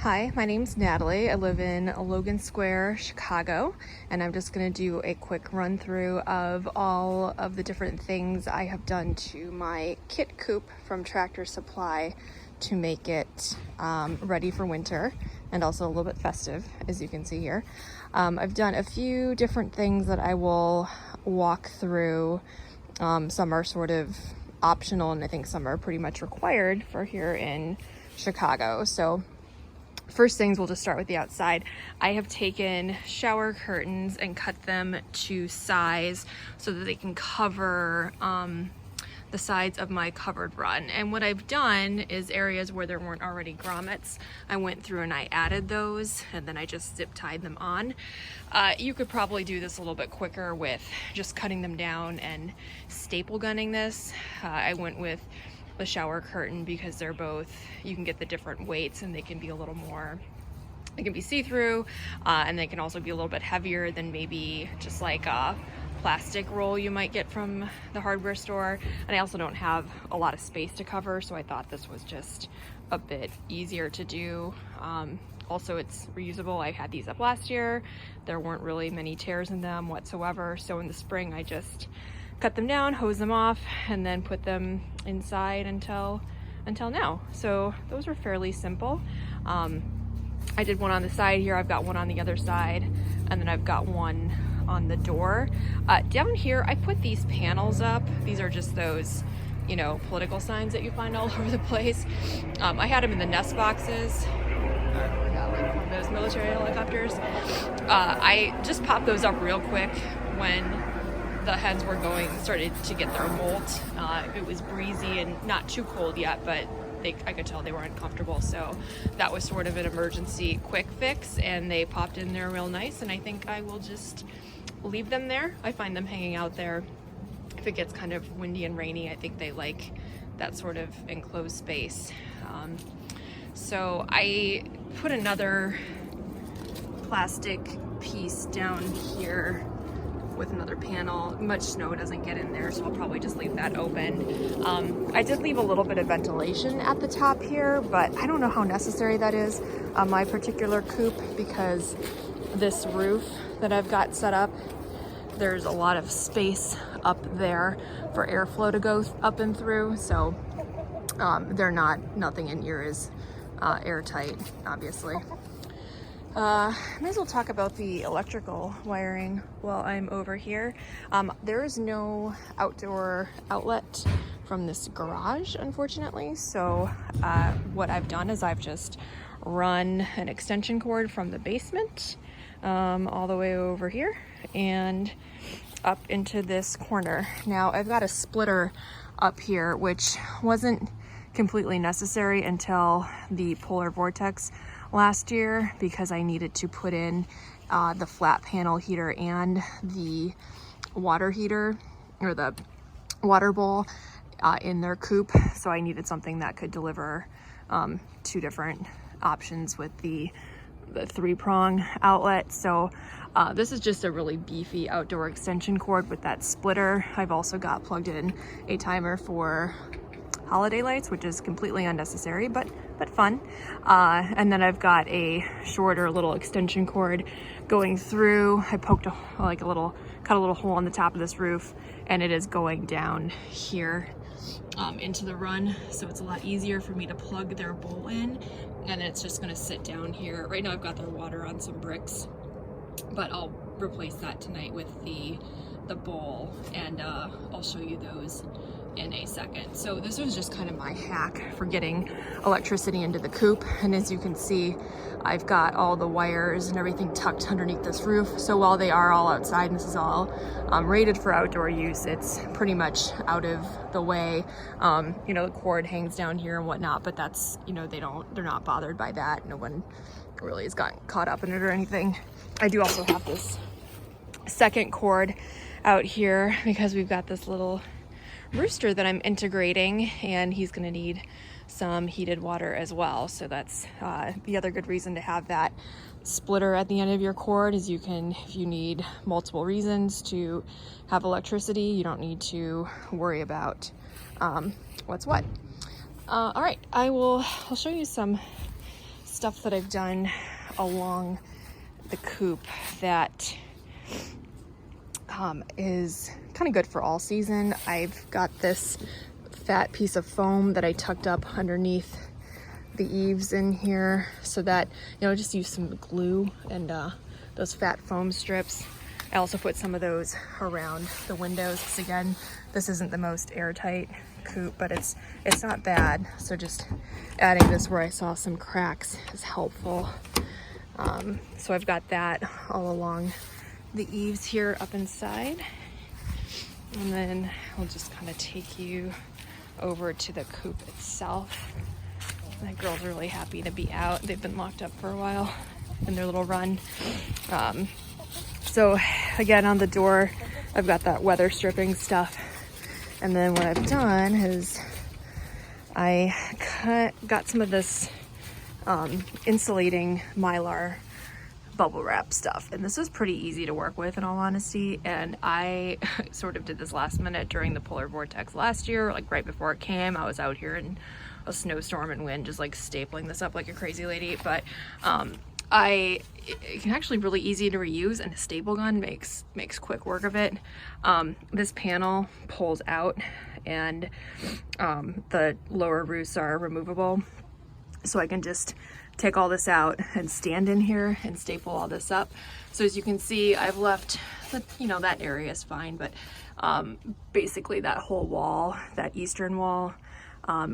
Hi, my name's Natalie. I live in Logan Square, Chicago, and I'm just going to do a quick run through of all of the different things I have done to my kit coop from Tractor Supply to make it ready for winter and also a little bit festive, as you can see here. I've done a few different things that I will walk through. Some are sort of optional, and I think some are pretty much required for here in Chicago. So first things, we'll just start with the outside. I have taken shower curtains and cut them to size so that they can cover the sides of my covered run. And what I've done is areas where there weren't already grommets, I went through and I added those, and then I just zip tied them on. You could probably do this a little bit quicker with just cutting them down and staple gunning this. I went with the shower curtain because they're both, you can get the different weights and they can be a little more, they can be see-through, and they can also be a little bit heavier than maybe just like a plastic roll you might get from the hardware store. And I also don't have a lot of space to cover, so I thought this was just a bit easier to do. Also, it's reusable. I had these up last year. There weren't really many tears in them whatsoever, so in the spring I just cut them down, hose them off, and then put them inside until now. So those were fairly simple. I did one on the side here, I've got one on the other side, and then I've got one on the door. Down here, I put these panels up. These are just those, you know, political signs that you find all over the place. I had them in the nest boxes. Like those military helicopters. I just popped those up real quick when the hens were started to get their molt. It was breezy and not too cold yet, but I could tell they were uncomfortable. So that was sort of an emergency quick fix, and they popped in there real nice. And I think I will just leave them there. I find them hanging out there. If it gets kind of windy and rainy, I think they like that sort of enclosed space. So I put another plastic piece down here with another panel. Much snow doesn't get in there, so I'll probably just leave that open. I did leave a little bit of ventilation at the top here, but I don't know how necessary that is on my particular coop, because this roof that I've got set up, there's a lot of space up there for airflow to go up and through, so nothing in here is airtight, obviously. May as well talk about the electrical wiring while I'm over here. There is no outdoor outlet from this garage, unfortunately. So what I've done is I've just run an extension cord from the basement all the way over here and up into this corner. Now I've got a splitter up here, which wasn't completely necessary until the polar vortex last year, because I needed to put in the flat panel heater and the water heater, or the water bowl in their coop. So I needed something that could deliver two different options with the 3-prong outlet. So this is just a really beefy outdoor extension cord with that splitter. I've also got plugged in a timer for holiday lights, which is completely unnecessary, but fun. And then I've got a shorter little extension cord going through. I poked cut a little hole on the top of this roof, and it is going down here into the run. So it's a lot easier for me to plug their bowl in, and it's just gonna sit down here. Right now I've got their water on some bricks, but I'll replace that tonight with the bowl, and I'll show you those in a second. So this was just kind of my hack for getting electricity into the coop. And as you can see, I've got all the wires and everything tucked underneath this roof. So while they are all outside and this is all rated for outdoor use, it's pretty much out of the way. You know, the cord hangs down here and whatnot, but that's, you know, they're not bothered by that. No one really has gotten caught up in it or anything. I do also have this second cord out here because we've got this little rooster that I'm integrating, and he's going to need some heated water as well. So that's the other good reason to have that splitter at the end of your cord, is if you need multiple reasons to have electricity, you don't need to worry about what's what. All right, I'll show you some stuff that I've done along the coop that is kind of good for all season. I've got this fat piece of foam that I tucked up underneath the eaves in here so that, you know, just use some glue and those fat foam strips. I also put some of those around the windows because, again, this isn't the most airtight coop, but it's not bad. So just adding this where I saw some cracks is helpful. So I've got that all along the eaves here up inside. And then I'll just kind of take you over to the coop itself. My girls are really happy to be out. They've been locked up for a while in their little run. So again, on the door, I've got that weather stripping stuff. And then what I've done is I got some of this insulating Mylar bubble wrap stuff. And this was pretty easy to work with, in all honesty. And I sort of did this last minute during the polar vortex last year, like right before it came. I was out here in a snowstorm and wind, just like stapling this up like a crazy lady. But it can actually really easy to reuse, and a staple gun makes quick work of it. This panel pulls out, and the lower roosts are removable, so I can just take all this out and stand in here and staple all this up. So as you can see, I've left that area is fine, but basically that whole wall, that eastern wall,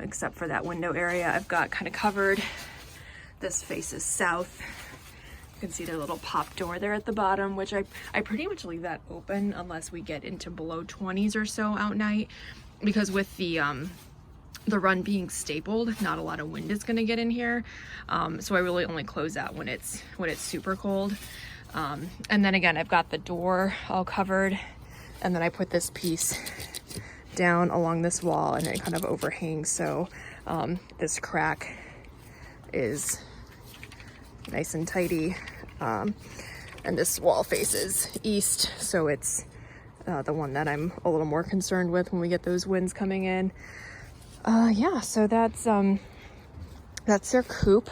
except for that window area, I've got kind of covered. This faces south. You can see the little pop door there at the bottom, which I pretty much leave that open unless we get into below 20s or so out night, because with the run being stapled, not a lot of wind is going to get in here. So I really only close that when it's super cold. And then again, I've got the door all covered, and then I put this piece down along this wall, and it kind of overhangs, so this crack is nice and tidy. And this wall faces east, so it's the one that I'm a little more concerned with when we get those winds coming in. Yeah, so that's their coop.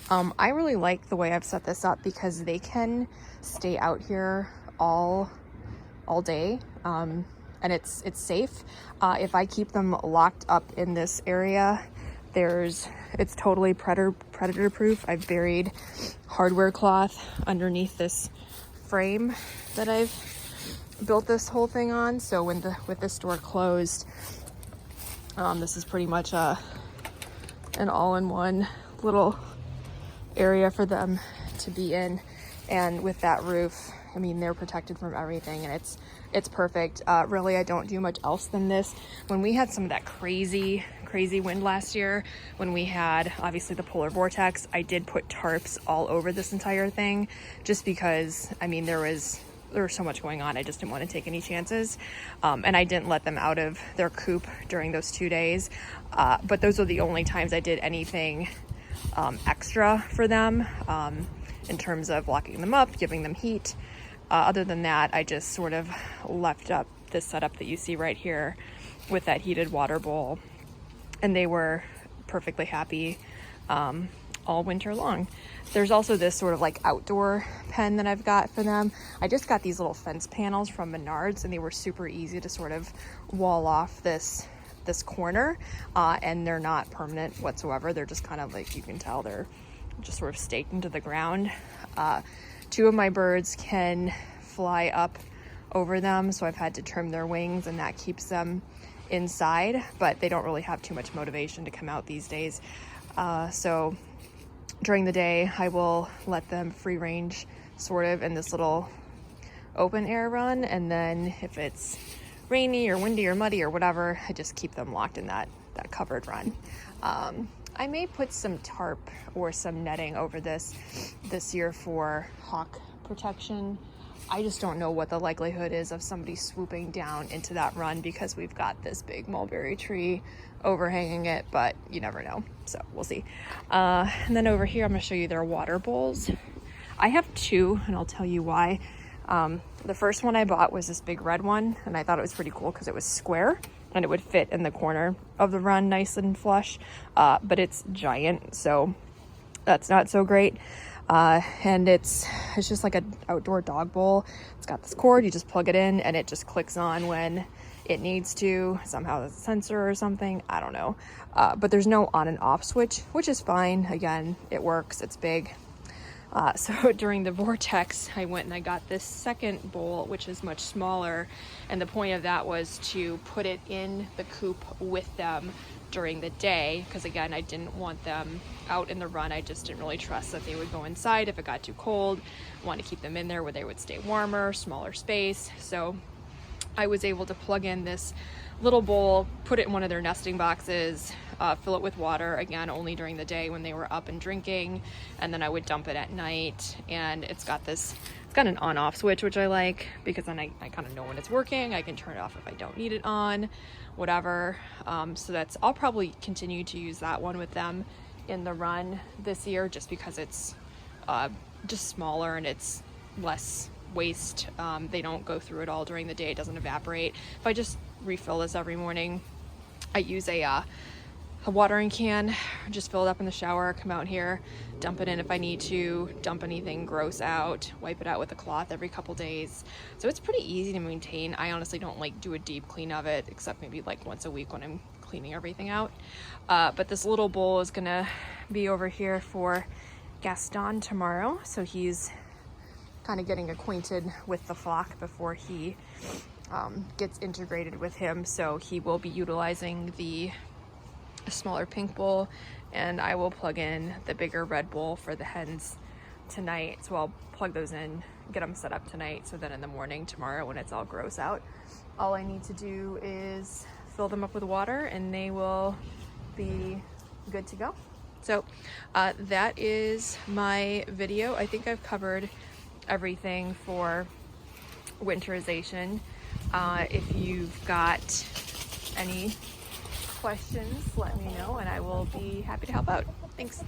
I really like the way I've set this up because they can stay out here all day, and it's safe. If I keep them locked up in this area, it's totally predator proof. I've buried hardware cloth underneath this frame that I've built this whole thing on. So with this door closed, this is pretty much an all-in-one little area for them to be in. And with that roof, I mean, they're protected from everything, and it's perfect. Really, I don't do much else than this. When we had some of that crazy wind last year, when we had obviously the polar vortex, I did put tarps all over this entire thing, just because, I mean, there was so much going on. I just didn't want to take any chances. And I didn't let them out of their coop during those 2 days. But those were the only times I did anything extra for them, in terms of locking them up, giving them heat. Other than that, I just sort of left up this setup that you see right here with that heated water bowl, and they were perfectly happy all winter long. There's also this sort of like outdoor pen that I've got for them. I just got these little fence panels from Menards, and they were super easy to sort of wall off this corner, and they're not permanent whatsoever. They're just kind of like, you can tell they're just sort of staked into the ground. 2 of my birds can fly up over them, so I've had to trim their wings, and that keeps them inside, but they don't really have too much motivation to come out these days. So during the day, I will let them free range sort of in this little open air run, and then if it's rainy or windy or muddy or whatever, I just keep them locked in that covered run. I may put some tarp or some netting over this year for hawk protection. I just don't know what the likelihood is of somebody swooping down into that run, because we've got this big mulberry tree overhanging it, but you never know, so we'll see. And then over here, I'm gonna show you their water bowls. I have 2, and I'll tell you why. The first one I bought was this big red one, and I thought it was pretty cool because it was square and it would fit in the corner of the run nice and flush, but it's giant, so that's not so great. And it's just like an outdoor dog bowl. It's got this cord, you just plug it in and it just clicks on when it needs to. Somehow there's a sensor or something, I don't know. But there's no on and off switch, which is fine. Again, it works, it's big. So during the vortex, I went and I got this second bowl, which is much smaller. And the point of that was to put it in the coop with them during the day, because again, I didn't want them out in the run. I just didn't really trust that they would go inside if it got too cold. I wanted to keep them in there where they would stay warmer, smaller space. So I was able to plug in this little bowl, put it in one of their nesting boxes, fill it with water, again only during the day when they were up and drinking, and then I would dump it at night. And it's got an on-off switch, which I like, because then I kind of know when it's working. I can turn it off if I don't need it on, whatever. So I'll probably continue to use that one with them in the run this year, just because it's just smaller and it's less waste. They don't go through it all during the day, it doesn't evaporate. If I just refill this every morning, I use a watering can, just fill it up in the shower, come out here, dump it in if I need to, dump anything gross out, wipe it out with a cloth every couple days. So it's pretty easy to maintain. I honestly don't like do a deep clean of it, except maybe like once a week when I'm cleaning everything out. But this little bowl is gonna be over here for Gaston tomorrow, so he's kind of getting acquainted with the flock before he gets integrated with him. So he will be utilizing the smaller pink bowl, and I will plug in the bigger red bowl for the hens tonight. So I'll plug those in, get them set up tonight, so then in the morning tomorrow when it's all gross out, all I need to do is fill them up with water and they will be good to go. So that is my video. I think I've covered everything for winterization. If you've got any questions, let me know and I will be happy to help out. Thanks.